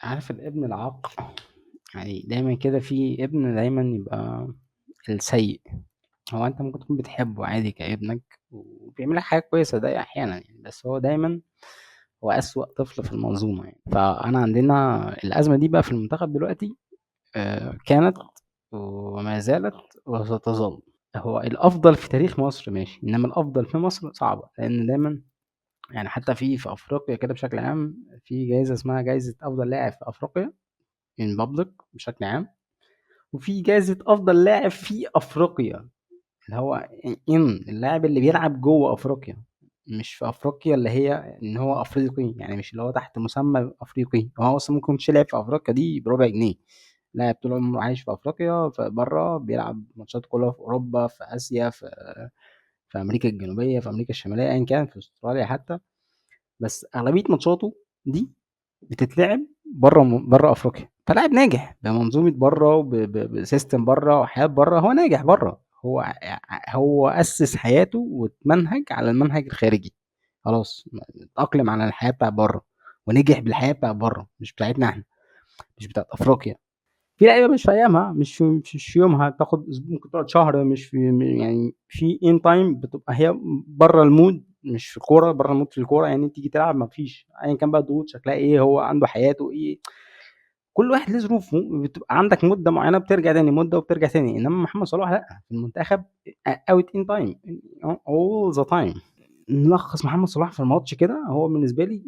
عارف الابن العاق، يعني دايما كده في ابن دايما يبقى السيء. هو انت ممكن تكون بتحبه عادي كابنك وبيعمل لك حاجة كويسة ده احيانا يعني، بس هو دايما هو أسوأ طفل في المنظومة يعني. فانا عندنا الأزمة دي بقى في المنتخب دلوقتي. كانت وما زالت وستظل. هو الأفضل في تاريخ مصر ماشي، إنما الأفضل في مصر صعبة، لأن دايما يعني حتى في أفريقيا كده بشكل عام في جايزة اسمها جايزة أفضل لاعب في أفريقيا in public بشكل عام، وفي جايزة أفضل لاعب في أفريقيا، اللي هو اللاعب اللي بيلعب جوه أفريقيا، مش في أفريقيا اللي هي إن هو أفريقي، يعني مش اللي هو تحت مسمى أفريقي، هو أصلا ممكن يكونش لعب في أفريقيا دي بربع جنيه. لاعب طول عمره عايش في أفريقيا، في بره بيلعب ماتشات كلها في أوروبا، في آسيا، في أمريكا الجنوبية، في أمريكا الشمالية، أيا كان، في أستراليا حتى. بس أغلبية ماتشاته دي بتتلعب بره افريقيا، فلاعب ناجح بمنظومه بره بسيستم بره وحياه بره، هو ناجح بره. هو اسس حياته واتمنهج على المنهج الخارجي، خلاص اتاقلم على الحياه بتاع بره، ونجح بالحياه بتاع بره، مش بتاعتنا احنا، مش بتاعت افريقيا. في لعيبه مش في ايامها، مش في يومها، تاخد ممكن تقعد شهر، مش في يعني في ان تايم بتبقى هي بره المود، مش في الكوره، بره المود في الكوره، يعني تيجي تلعب ما فيش ايا كان بقى الضغوط شكلها ايه، هو عنده حياته ايه، كل واحد ليه ظروفه، بتبقى عندك مده معينه بترجع تاني مده وبترجع تاني، انما محمد صلاح لا، في المنتخب اوت ان تايم، اول ذا تايم. نلخص محمد صلاح في الماتش كده، هو بالنسبه لي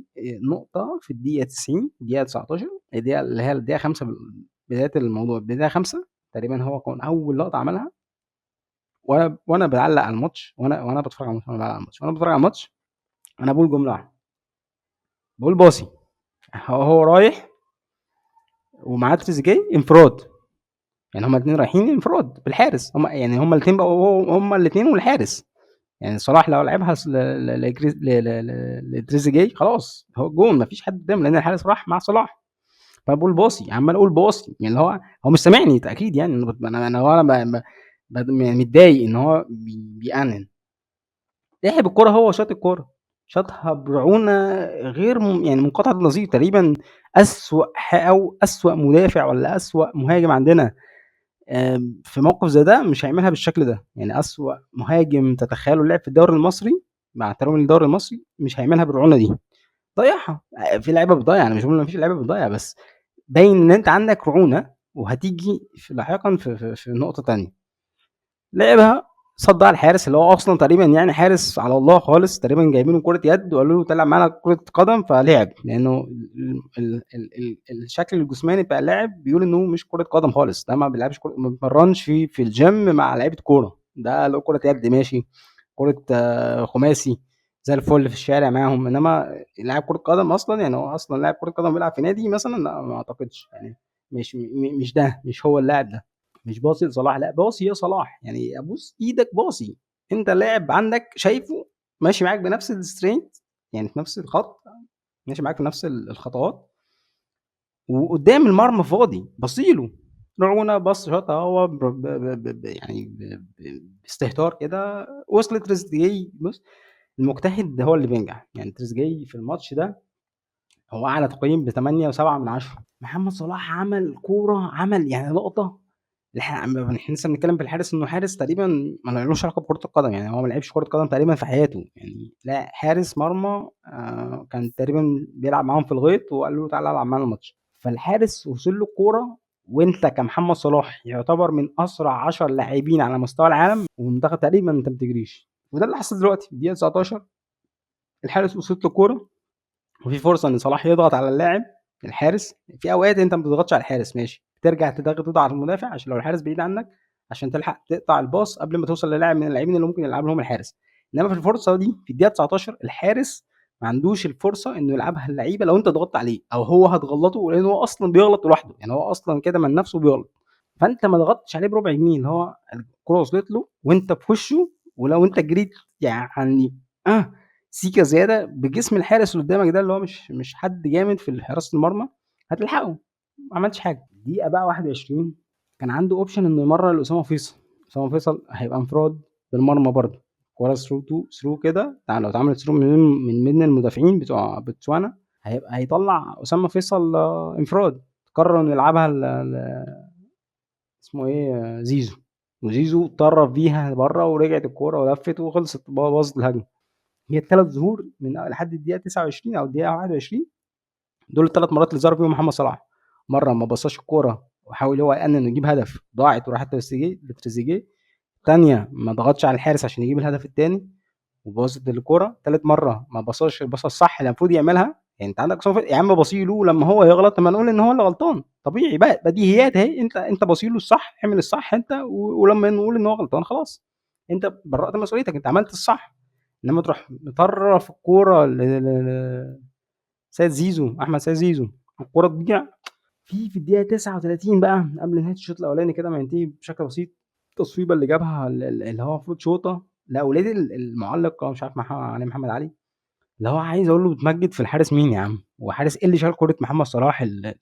نقطه في الدقيقه 90، الدقيقه 19، الدقيقه اللي هي الدقيقه 5، بدايه الموضوع الدقيقه 5 تقريبا، هو كان اول لقطه عملها. وانا بعلق على الماتش، وانا بتفرج على الماتش، وانا بعلق على الماتش، وانا بتفرج على الماتش، انا بقول جمله واحده، بقول باصي. هو رايح ومعاه تريزيجيه انفراد، يعني هما الاثنين رايحين انفراد بالحارس، هما الاثنين بقوا هما الاثنين والحارس. يعني صلاح لو لعبها لتريزيجيه خلاص هو جون، مفيش حد قدام لان الحارس راح مع صلاح. فبقول باصي، عمال اقول باصي، يعني اللي هو مش سامعني اكيد، يعني يعني متضايق ان هو بيأنن. لعب الكرة، هو شاط الكرة، شاطها برعونة غير يعني منقطعة النظير تقريبا. أو أسوأ مدافع ولا أسوأ مهاجم عندنا في موقف زي ده مش هيعملها بالشكل ده، يعني أسوأ مهاجم تتخيله لعب في الدوري المصري، مع احترامي للدوري المصري، مش هيعملها بالرعونة دي. ضيعها. في لعيبة بتضيع، أنا مش بقول ما فيش لعيبة بتضيع، بس باين إن أنت عندك رعونة، وهتيجي لاحقا في نقطة تانية. لعبها، صدها الحارس اللي هو اصلا تقريبا يعني حارس على الله خالص، تقريبا جايبينه كرة يد وقالوا له تلعب معانا كرة قدم، فلعب، لانه الشكل الجسماني بتاع اللاعب بيقول انه مش كرة قدم خالص، ده ما بيلعبش ما بيتمرنش في الجيم مع لعيبة كورة، ده لو كرة يد ماشي، كرة خماسي زي الفل في الشارع معاهم، انما لاعب كرة قدم اصلا، يعني هو اصلا لاعب كرة قدم بيلعب في نادي مثلا، لا ما اعتقدش يعني. مش ده، مش هو اللاعب ده. مش باصي لصلاح، لا باصي يا صلاح، يعني ابوس ايدك باصي. انت لاعب عندك شايفه ماشي معاك بنفس السترينت، يعني في نفس الخط، ماشي معاك في نفس الخطوات، وقدام المرمى فاضي، بصيله رعونه، بص شاطها هو يعني باستهتار كده، وصلت تريزيجيه. بص، المجتهد هو اللي بينجح، يعني تريزيجيه في الماتش ده هو اعلى تقييم ب 8.7 من 10. محمد صلاح عمل كوره، عمل يعني لقطه. إحنا لسه بنتكلم في الحارس، انه حارس تقريبا ما لهوش علاقه بكره القدم، يعني هو ما لعبش كره قدم تقريبا في حياته، يعني لا حارس مرمى، كان تقريبا بيلعب معاهم في الغيط وقال له تعالى العب معانا الماتش، فالحارس وصل له الكوره، وانت كمحمد صلاح يعتبر من اسرع 10 لاعبين على مستوى العالم والمنتخب تقريبا، انت ما بتجريش، وده اللي حصل دلوقتي في الدقيقه 19. الحارس وصلت له الكوره، وفي فرصه ان صلاح يضغط على اللاعب الحارس. في اوقات انت ما بتضغطش على الحارس ماشي، ترجع تضغط على المدافع عشان لو الحارس بعيد عنك، عشان تلحق تقطع الباص قبل ما توصل للاعب من اللاعبين اللي ممكن يلعب لهم الحارس. انما في الفرصه دي في الدقيقه 19 الحارس ما عندوش الفرصه انه يلعبها اللعيبه لو انت ضغطت عليه، او هو هتغلطه، لان هو اصلا بيغلط لوحده، يعني هو اصلا كده من نفسه بيغلط، فانت ما ضغطتش عليه بربع جنيه، اللي هو الكره وصلت له وانت في وشه، ولو انت جريت يعني اه سيكا زياده بجسم الحارس اللي قدامك ده، اللي هو مش حد جامد في حراسه المرمى، هتلحقه. ما عملتش حاجه. دقيقه بقى 21 كان عنده اوبشن انه يمرر لاسامه فيصل. اسامه فيصل هيبقى انفراد بالمرمى برضه، كوره ثرو كده، لو اتعملت ثرو من المدافعين بتوع بوتسوانا هيبقى هيطلع اسامه فيصل انفراد. قرر انه يلعبها اسمه ايه زيزو، وزيزو طرف بيها بره ورجعت الكوره ولفت وخلصت، باظت الهجمه. هي الثلاث ظهور من لحد الدقيقه 29 او الدقيقه 21، دول الثلاث مرات اللي ظهر فيهم محمد صلاح. مره ما بصاش الكوره وحاول هو يأنن انه يجيب هدف، ضاعت وراحت لتريزيجيه. تانية ما ضغطش على الحارس عشان يجيب الهدف الثاني وبوظت الكوره. تالت مره ما بصاش البصه الصح اللي المفروض يعملها. يعني انت عندك يا عم بصيله لما هو يغلط لما نقول ان هو اللي غلطان، طبيعي بقى، بديهيات اهي. انت بصيله الصح، اعمل الصح انت، ولما نقول ان هو غلطان خلاص انت برأت مسؤوليتك، انت عملت الصح. انما تروح مطرف الكوره سيد زيزو، احمد سيد زيزو، الكوره تضيع في الدقيقه 39 بقى قبل نهايه الشوط الاولاني كده ما ينتهي بشكل بسيط. التصويبه اللي جابها اللي هو المفروض شوطه لاولاد المعلق، مش عارف علي محمد علي، اللي هو عايز اقول له بتمجد في الحارس مين يا عم؟ هو حارس ايه اللي شال كرة محمد صلاح اللي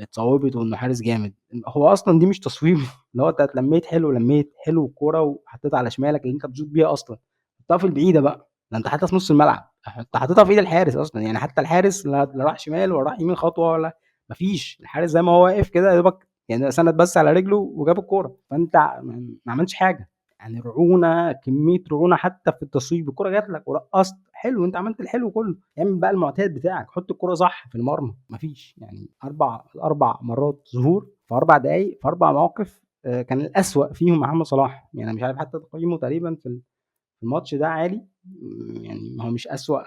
اتصوبت وانه حارس جامد؟ هو اصلا دي مش تصويب اللي هو انت اتلميت حلو، لميت حلو الكوره وحطيتها على شمالك اللي انت بتشوط بيها اصلا، حطها في البعيده بقى، ده انت حاططها في نص الملعب، انت حاططها في ايد الحارس اصلا. يعني حتى الحارس لا راح شمال ولا راح يمين خطوه ولا مفيش، الحارس زي ما هو واقف كده يا دوبك يعني سند بس على رجله وجاب الكوره، فانت ما عملتش حاجه. يعني رعونه، كميه رعونه حتى في التصويب، الكوره جات لك ورقصت حلو، انت عملت الحلو كله، اعمل بقى المعتاد بتاعك، حط الكوره صح في المرمى. مفيش يعني اربع مرات ظهور في 4 دقائق في 4 مواقف، كان الاسوأ فيهم محمد صلاح. يعني انا مش عارف حتى تقييمه تقريبا في الماتش ده عالي، يعني ما هو مش اسوأ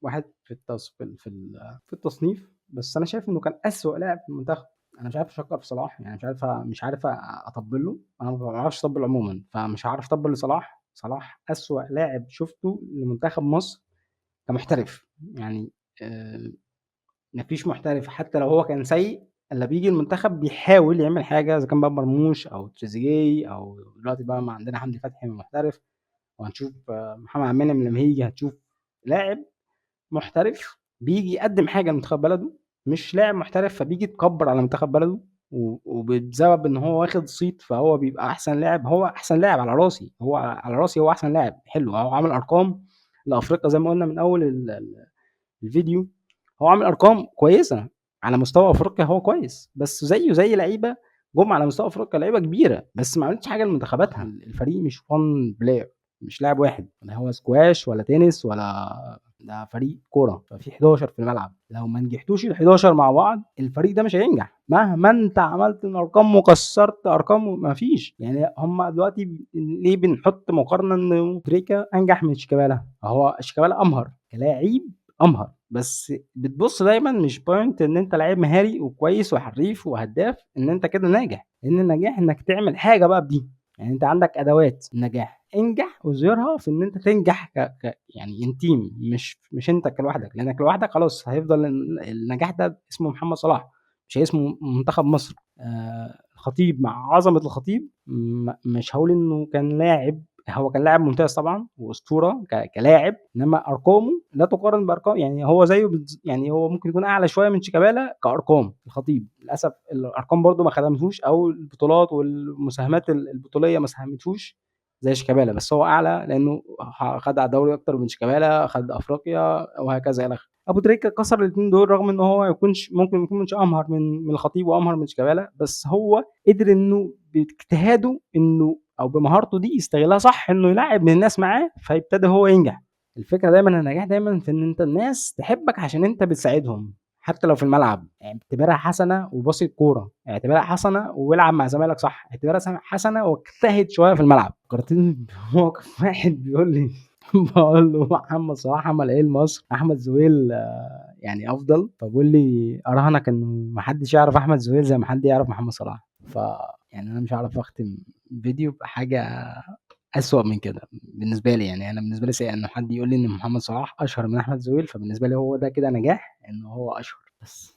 واحد في التصنيف، بس انا شايف انه كان اسوأ لاعب في المنتخب. انا مش عارف اشكر في صلاح، يعني مش عارف اطبل له، انا ما بعرفش اطبل عموما، فمش عارف اطبل لصلاح. صلاح اسوأ لاعب شفته لمنتخب مصر كمحترف. يعني مفيش محترف حتى لو هو كان سيء الا بيجي المنتخب بيحاول يعمل حاجه، اذا كان بقى مرموش او تريزيجيه او دلوقتي بقى ما عندنا حمدي فتحي محترف، وهنشوف محمد عبد المنعم لما يجي هتشوف لاعب محترف بيجي يقدم حاجه لمنتخب بلده، مش لاعب محترف فبيجي يتكبر على منتخب بلده، وبسبب ان هو واخد صيت فهو بيبقى احسن لاعب. هو احسن لاعب على راسي، هو على راسي، هو احسن لاعب حلو، هو عامل ارقام لافريقيا زي ما قلنا من اول الفيديو. هو عامل ارقام كويسه على مستوى افريقيا، هو كويس، بس زيه زي لعيبه جم على مستوى افريقيا، لعيبه كبيره بس ما عملتش حاجه لمنتخباتها. الفريق مش فان بلاير، مش لاعب واحد، لا هو سكواش ولا تنس ولا، ده فريق كوره، ففي 11 في الملعب، لو ما نجحتوش ال 11 مع بعض الفريق ده مش هينجح مهما انت عملت من ارقام وكسرت ارقام، ما فيش. يعني هم دلوقتي ليه بنحط مقارنه ان تريكا انجح من شيكابالا؟ هو شيكابالا امهر كلاعب، امهر، بس بتبص دايما مش بوينت ان انت لعيب مهاري وكويس وحريف وهداف ان انت كده ناجح، ان النجاح انك تعمل حاجه بقى بدي. يعني انت عندك ادوات النجاح، انجح وظهرها في ان انت تنجح يعني انتيم، مش انت لوحدك، لانك لوحدك خلاص هيفضل النجاح ده اسمه محمد صلاح، مش اسمه منتخب مصر. الخطيب مع عظمه الخطيب مش هقول انه كان لاعب، هو كان لاعب ممتاز طبعا واسطوره كلاعب، انما ارقامه لا تقارن بارقام، يعني هو زيه يعني هو ممكن يكون اعلى شويه من شيكابالا كارقام. الخطيب للاسف الارقام برده ما خدمتوش، او البطولات والمساهمات البطوليه ما ساهمتوش زي شيكابالا، بس هو اعلى لانه خد على الدوري اكتر من شيكابالا، خد افريقيا وهكذا الى اخره. ابو تريكه كسر الاثنين دول رغم ان هو يكونش ممكن يكونش امهر من الخطيب وامهر من شيكابالا، بس هو قدر انه باجتهاده انه او بمهارته دي يستغلها صح، انه يلعب من الناس معاه فيبتدي هو ينجح. الفكره دايما النجاح دايما في ان انت الناس تحبك عشان انت بتساعدهم، حتى لو في الملعب يعني اعتبرها حسنه وباصي الكوره، اعتبرها حسنه والعب مع زمايلك صح، اعتبرها حسنه واجتهد شويه في الملعب. فكرتني بموقف واحد بيقول لي بقول له محمد صلاح عمل ايه لمصر؟ احمد زويل يعني افضل، فبقول لي اراهنك انه ما حدش يعرف احمد زويل زي ما حد يعرف محمد صلاح. ف يعني انا مش هعرف اختم فيديو بحاجه اسوأ من كده بالنسبه لي. يعني انا بالنسبه لي سيء انه حد يقول لي ان محمد صلاح اشهر من احمد زويل، فبالنسبه لي هو ده كده نجاح ان هو اشهر بس.